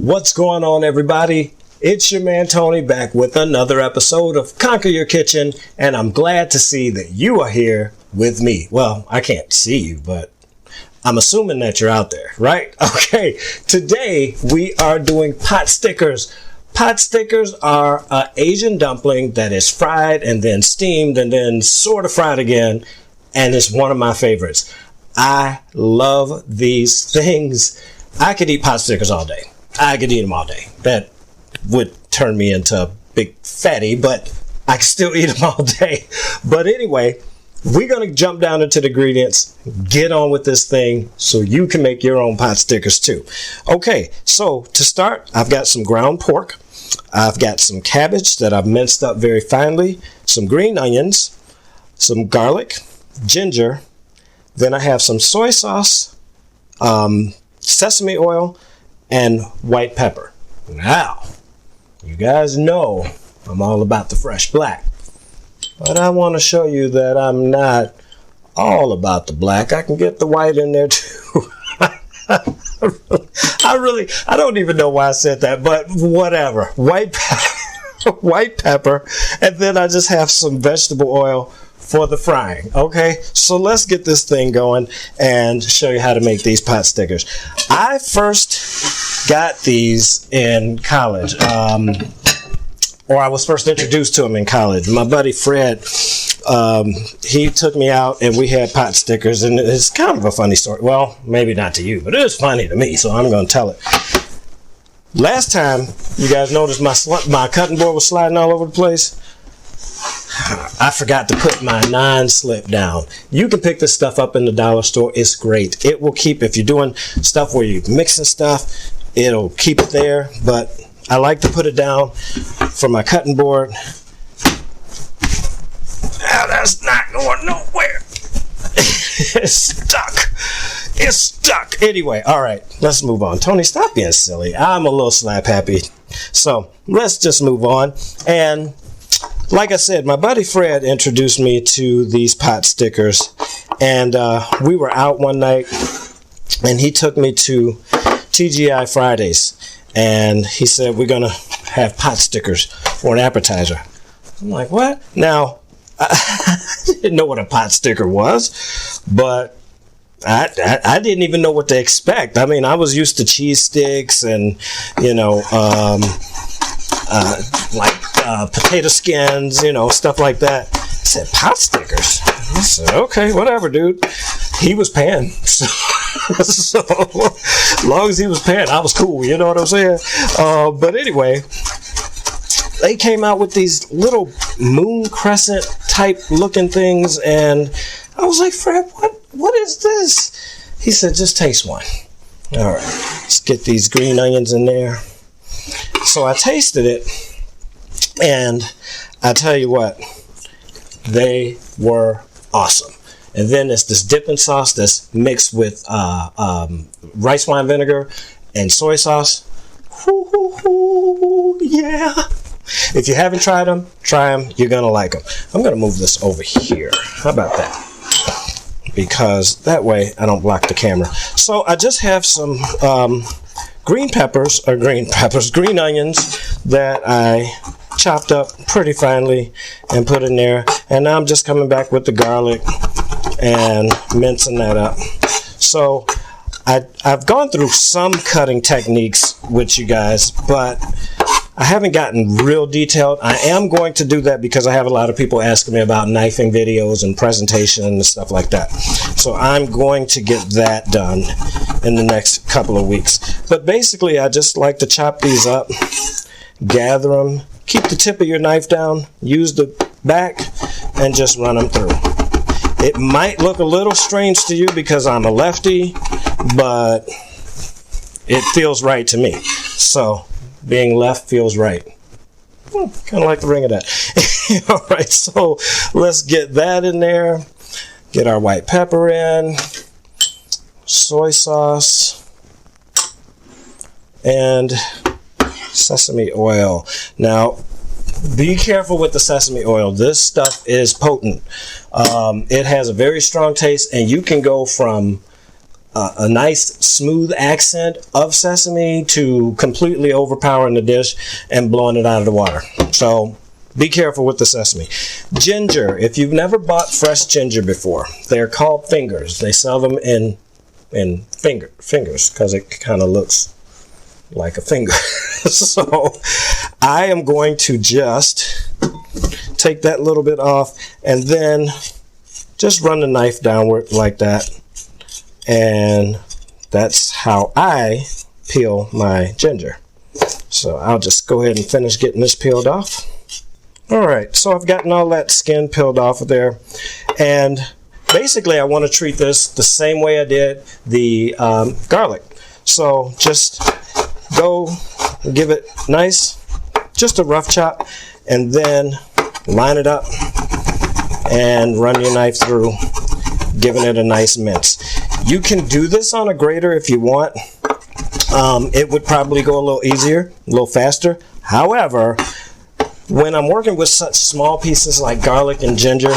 What's going on, everybody? It's your man Tony back with another episode of Conquer Your Kitchen, and I'm glad to see that you are here with me. Well, I can't see you, but I'm assuming that you're out there, right? Okay, today we are doing pot stickers. Pot stickers are an Asian dumpling that is fried and then steamed and then sort of fried again, and it's one of my favorites. I love these things. I could eat pot stickers all day. I could eat them all day. That would turn me into a big fatty, but I can still eat them all day. But anyway, we're going to jump down into the ingredients, get on with this thing so you can make your own pot stickers too. Okay, so to start, I've got some ground pork. I've got some cabbage that I've minced up very finely, some green onions, some garlic, ginger. Then I have some soy sauce, sesame oil, and white pepper. Now, you guys know I'm all about the fresh black, but I want to show you that I'm not all about the black. I can get the white in there too. I don't even know why I said that, but whatever. White pepper, and then I just have some vegetable oil for the frying. Okay, so let's get this thing going and show you how to make these pot stickers. I first got these in college, or I was first introduced to them in college. My buddy Fred, he took me out and we had pot stickers, and it's kind of a funny story. Well, maybe not to you, but it was funny to me, so I'm going to tell it. Last time, you guys noticed my cutting board was sliding all over the place. I forgot to put my non-slip down. You can pick this stuff up in the dollar store. It's great. It will keep, if you're doing stuff where you're mixing stuff, it'll keep it there. But I like to put it down for my cutting board. Now that's not going nowhere. It's stuck. It's stuck. Anyway, all right, let's move on. Tony, stop being silly. I'm a little slap happy. So let's just move on. And like I said, my buddy Fred introduced me to these pot stickers, and we were out one night, and he took me to TGI Fridays, and he said, we're going to have pot stickers for an appetizer. I'm like, what? Now, I didn't know what a pot sticker was, but I didn't even know what to expect. I mean, I was used to cheese sticks and, you know, potato skins, you know, stuff like that. I said, pot stickers? I said, okay, whatever, dude. He was paying. So as long as he was paying, I was cool. You know what I'm saying? But anyway, they came out with these little moon crescent type looking things, and I was like, Fred, what is this? He said, just taste one. All right, let's get these green onions in there. So I tasted it, and I tell you what, they were awesome. And then it's this dipping sauce that's mixed with rice wine vinegar and soy sauce. Ooh, yeah. If you haven't tried them, try them. You're going to like them. I'm going to move this over here. How about that? Because that way I don't block the camera. So I just have some green onions that I chopped up pretty finely and put in there. And now I'm just coming back with the garlic and mincing that up. So I've gone through some cutting techniques with you guys, but I haven't gotten real detailed. I am going to do that because I have a lot of people asking me about knifing videos and presentation and stuff like that. So I'm going to get that done in the next couple of weeks. But basically, I just like to chop these up, gather them, keep the tip of your knife down, use the back, and just run them through. It might look a little strange to you because I'm a lefty, but it feels right to me. So being left feels right. Kind of like the ring of that. All right, so let's get that in there. Get our white pepper in, soy sauce, and sesame oil. Now, be careful with the sesame oil. This stuff is potent. It has a very strong taste, and you can go from a nice smooth accent of sesame to completely overpowering the dish and blowing it out of the water. So be careful with the sesame. Ginger. If you've never bought fresh ginger before, they're called fingers. They sell them in fingers because it kind of looks like a finger. So I am going to just take that little bit off and then just run the knife downward like that. And that's how I peel my ginger. So I'll just go ahead and finish getting this peeled off. Alright, so I've gotten all that skin peeled off of there. And basically I want to treat this the same way I did the garlic. So just go give it nice, just a rough chop, and then line it up and run your knife through, giving it a nice mince. You can do this on a grater if you want. It would probably go a little easier, a little faster. However, when I'm working with such small pieces like garlic and ginger,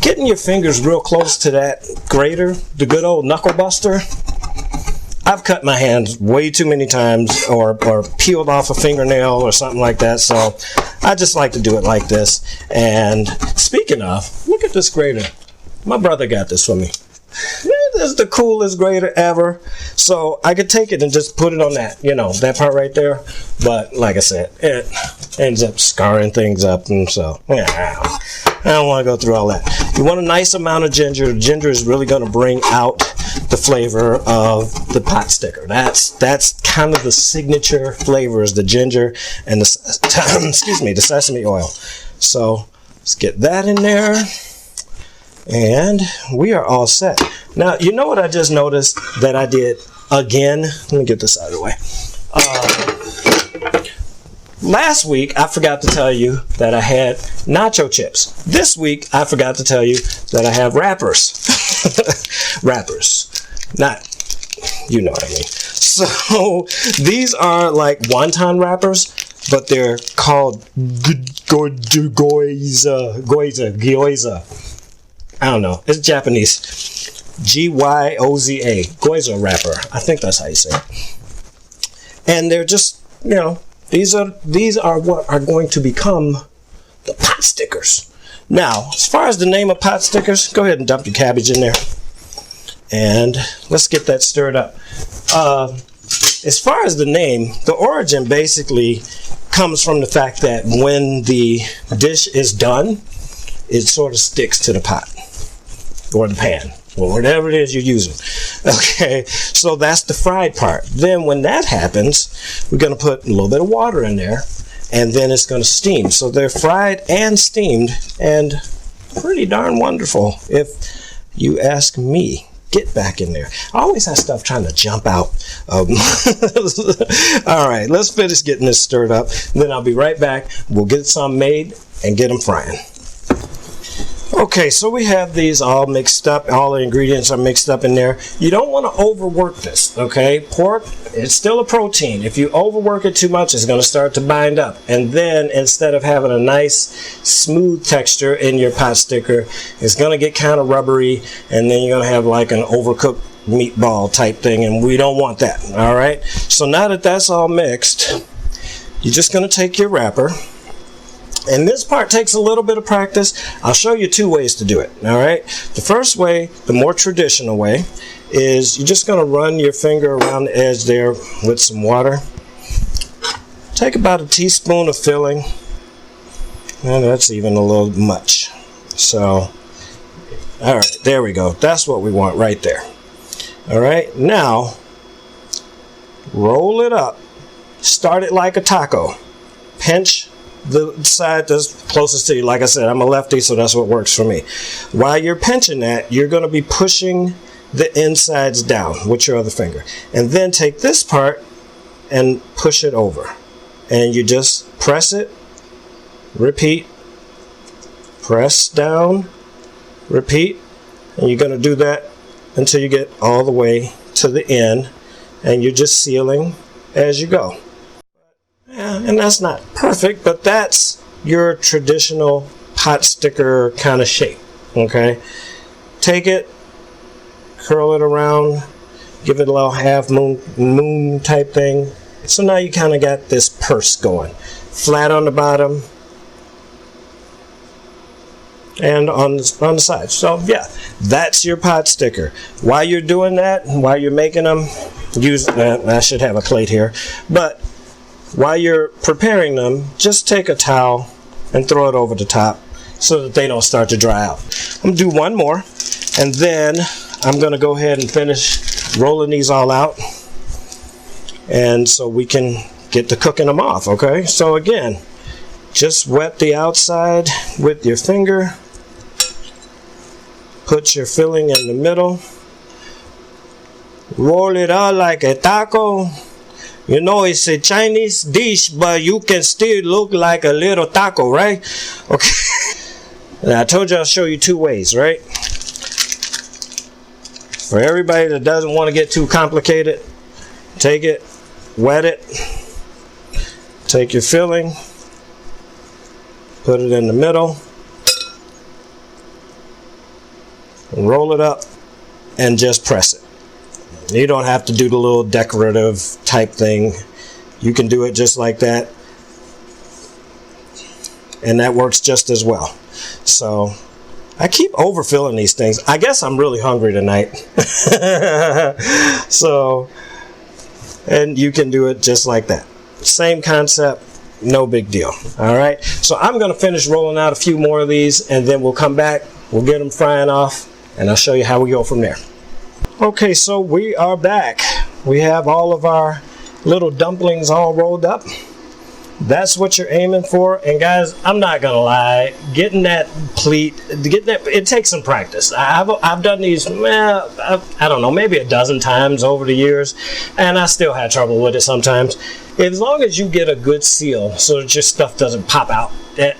getting your fingers real close to that grater, the good old knuckle buster, I've cut my hands way too many times or peeled off a fingernail or something like that. So I just like to do it like this. And speaking of, look at this grater. My brother got this for me. This is the coolest grater ever. So I could take it and just put it on that, you know, that part right there. But like I said, it ends up scarring things up. And so, yeah, I don't want to go through all that. You want a nice amount of ginger. Ginger is really going to bring out the flavor of the pot sticker. That's kind of the signature flavor is the ginger and the excuse me, the sesame oil. So let's get that in there. And we are all set. Now, you know what I just noticed that I did again? Let me get this out of the way. Last week, I forgot to tell you that I had nacho chips. This week, I forgot to tell you that I have wrappers. Wrappers. Not, you know what I mean. So, these are like wonton wrappers, but they're called Gyoza. I don't know. It's Japanese. Gyoza. Gyoza wrapper. I think that's how you say it. And they're just, you know, these are what are going to become the pot stickers. Now, as far as the name of pot stickers, go ahead and dump your cabbage in there. And let's get that stirred up. As far as the name, the origin basically comes from the fact that when the dish is done, it sort of sticks to the pot or the pan or whatever it is you're using. Okay, so that's the fried part. Then when that happens, we're going to put a little bit of water in there, and then it's going to steam. So they're fried and steamed, and pretty darn wonderful if you ask me. Get back in there. I always have stuff trying to jump out. All right, let's finish getting this stirred up. Then I'll be right back. We'll get some made and get them frying. Okay, so we have these all mixed up. All the ingredients are mixed up in there. You don't want to overwork this, okay? Pork, it's still a protein. If you overwork it too much, it's going to start to bind up. And then instead of having a nice smooth texture in your pot sticker, it's going to get kind of rubbery, and then you're going to have like an overcooked meatball type thing, and we don't want that, all right? So now that that's all mixed, you're just going to take your wrapper. And this part takes a little bit of practice. I'll show you two ways to do it, all right? The first way, the more traditional way, is you're just going to run your finger around the edge there with some water. Take about a teaspoon of filling, and that's even a little much. So, all right, there we go. That's what we want right there. All right, now, roll it up. Start it like a taco. Pinch the side that's closest to you. Like I said, I'm a lefty, so that's what works for me. While you're pinching that, you're going to be pushing the insides down with your other finger. And then take this part and push it over. And you just press it, repeat, press down, repeat. And you're going to do that until you get all the way to the end. And you're just sealing as you go. Yeah, and that's not perfect, but that's your traditional pot sticker kind of shape, okay? Take it, curl it around, give it a little half moon type thing. So now you kind of got this purse going. Flat on the bottom and on the side. So yeah, that's your pot sticker. While you're doing that, while you're making them, I should have a plate here, but while you're preparing them, just take a towel and throw it over the top so that they don't start to dry out. I'm gonna do one more, and then I'm gonna go ahead and finish rolling these all out, and so we can get to cooking them off. Okay, so again, just wet the outside with your finger, put your filling in the middle, roll it out like a taco. You know, it's a Chinese dish, but you can still look like a little taco, right? Okay. And I told you I'll show you two ways, right? For everybody that doesn't want to get too complicated, take it, wet it, take your filling, put it in the middle, and roll it up, and just press it. You don't have to do the little decorative type thing. You can do it just like that, and that works just as well. So I keep overfilling these things. I guess I'm really hungry tonight. So, and you can do it just like that. Same concept, no big deal. All right, so I'm going to finish rolling out a few more of these, and then we'll come back, we'll get them frying off, and I'll show you how we go from there. Okay, so we are back. We have all of our little dumplings all rolled up. That's what you're aiming for. And guys, I'm not gonna lie, getting that pleat, it takes some practice. I've done these, I don't know, maybe a dozen times over the years, and I still had trouble with it sometimes. As long as you get a good seal so that your stuff doesn't pop out, that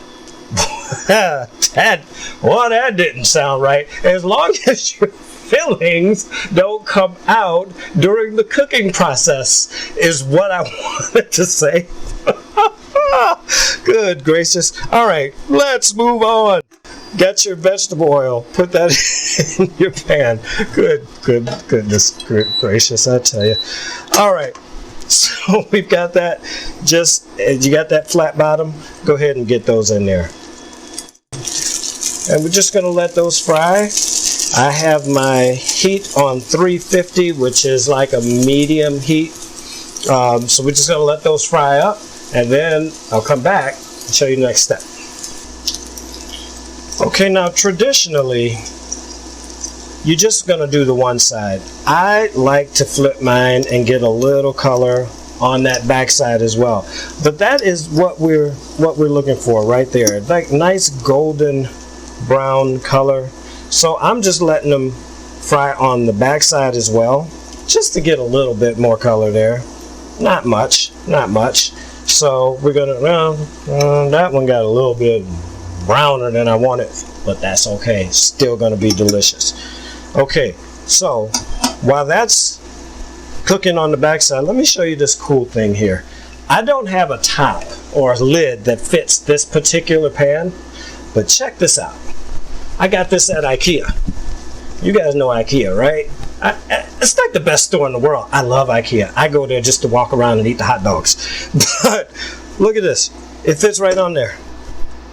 didn't sound right. As long as your fillings don't come out during the cooking process is what I wanted to say. Good gracious. All right, let's move on. Get your vegetable oil, put that in your pan. Goodness gracious, I tell you. All right, so we've got that. Just, you got that flat bottom, go ahead and get those in there. And we're just gonna let those fry. I have my heat on 350, which is like a medium heat. So we're just gonna let those fry up, and then I'll come back and show you the next step. Okay, now traditionally, you're just gonna do the one side. I like to flip mine and get a little color on that back side as well. But that is what we're looking for right there. Like nice golden brown color. So I'm just letting them fry on the back side as well, just to get a little bit more color there. Not much, not much. So we're gonna, that one got a little bit browner than I wanted, but that's okay. Still gonna be delicious. Okay, so while that's cooking on the back side, let me show you this cool thing here. I don't have a top or a lid that fits this particular pan, but check this out. I got this at IKEA. You guys know IKEA, right? It's like the best store in the world. I love IKEA. I go there just to walk around and eat the hot dogs. But look at this. It fits right on there.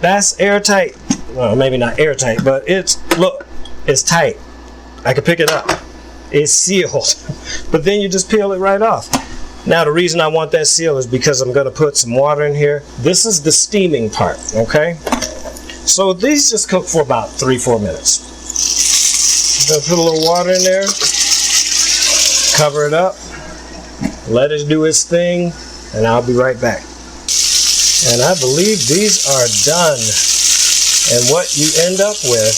That's airtight. Well, maybe not airtight, but look, it's tight. I can pick it up. It's sealed. But then you just peel it right off. Now the reason I want that seal is because I'm gonna put some water in here. This is the steaming part, okay? So these just cook for about 3-4 minutes. I'm gonna put a little water in there, cover it up, let it do its thing, and I'll be right back. And I believe these are done. And what you end up with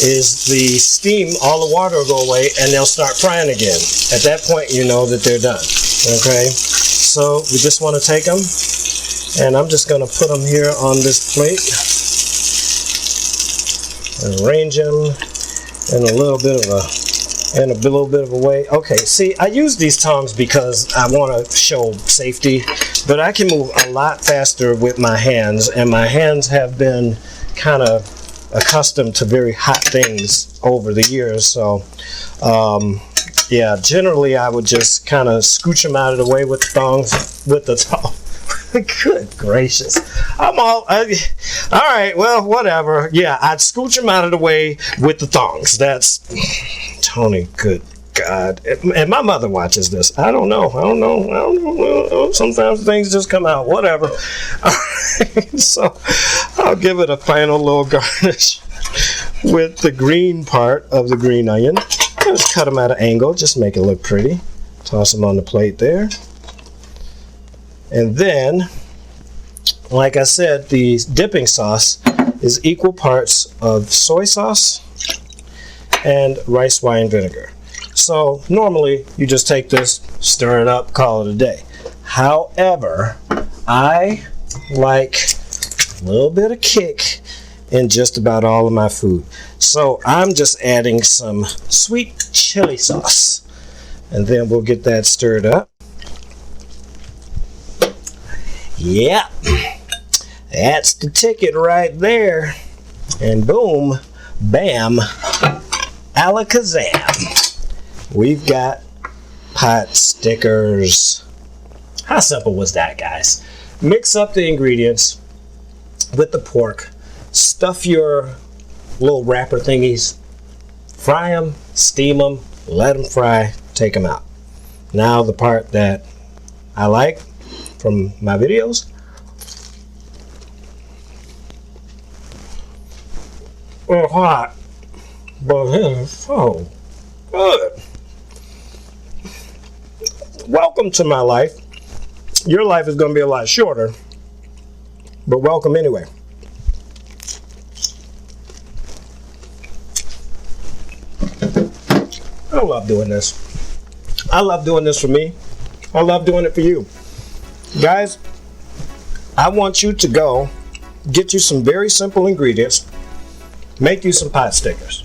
is the steam, all the water will go away, and they'll start frying again. At that point, you know that they're done, okay? So we just want to take them, and I'm just going to put them here on this plate and arrange them in a little bit of a way. Okay, see, I use these tongs because I want to show safety, but I can move a lot faster with my hands, and my hands have been kind of accustomed to very hot things over the years. So, yeah, generally I would just kind of scooch them out of the way with the tongs, with the tongue. Good gracious. All right, well, whatever. Yeah, I'd scooch them out of the way with the thongs. That's, Tony, good God. And my mother watches this. I don't know. Sometimes things just come out. Whatever. All right, so I'll give it a final little garnish with the green part of the green onion. Just cut them at an angle. Just make it look pretty. Toss them on the plate there. And then, like I said, the dipping sauce is equal parts of soy sauce and rice wine vinegar. So normally you just take this, stir it up, call it a day. However, I like a little bit of kick in just about all of my food. So I'm just adding some sweet chili sauce, and then we'll get that stirred up. Yeah, that's the ticket right there. And boom, bam, alakazam. We've got pot stickers. How simple was that, guys? Mix up the ingredients with the pork. Stuff your little wrapper thingies. Fry them, steam them, let them fry, take them out. Now the part that I like from my videos. Well, hot, but it's so good. Welcome to my life. Your life is going to be a lot shorter, but welcome anyway. I love doing this. I love doing this for me. I love doing it for you. Guys, I want you to go get you some very simple ingredients, make you some pot stickers.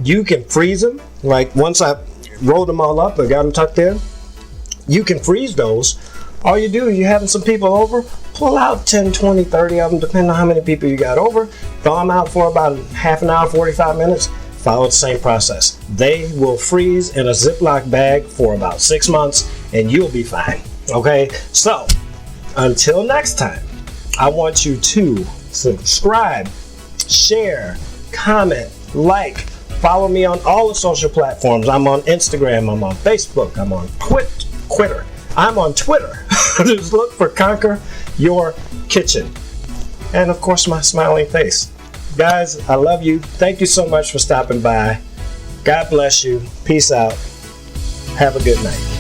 You can freeze them, like once I rolled them all up and got them tucked in, you can freeze those. All you do, you're having some people over, pull out 10, 20, 30 of them, depending on how many people you got over, thaw them out for about half an hour, 45 minutes, follow the same process. They will freeze in a Ziploc bag for about 6 months and you'll be fine. Okay, so until next time, I want you to subscribe, share, comment, like, follow me on all the social platforms. I'm on Instagram, I'm on Facebook, I'm on Twitter. I'm on Twitter. Just look for Conquer Your Kitchen. And of course, my smiling face. Guys, I love you. Thank you so much for stopping by. God bless you. Peace out. Have a good night.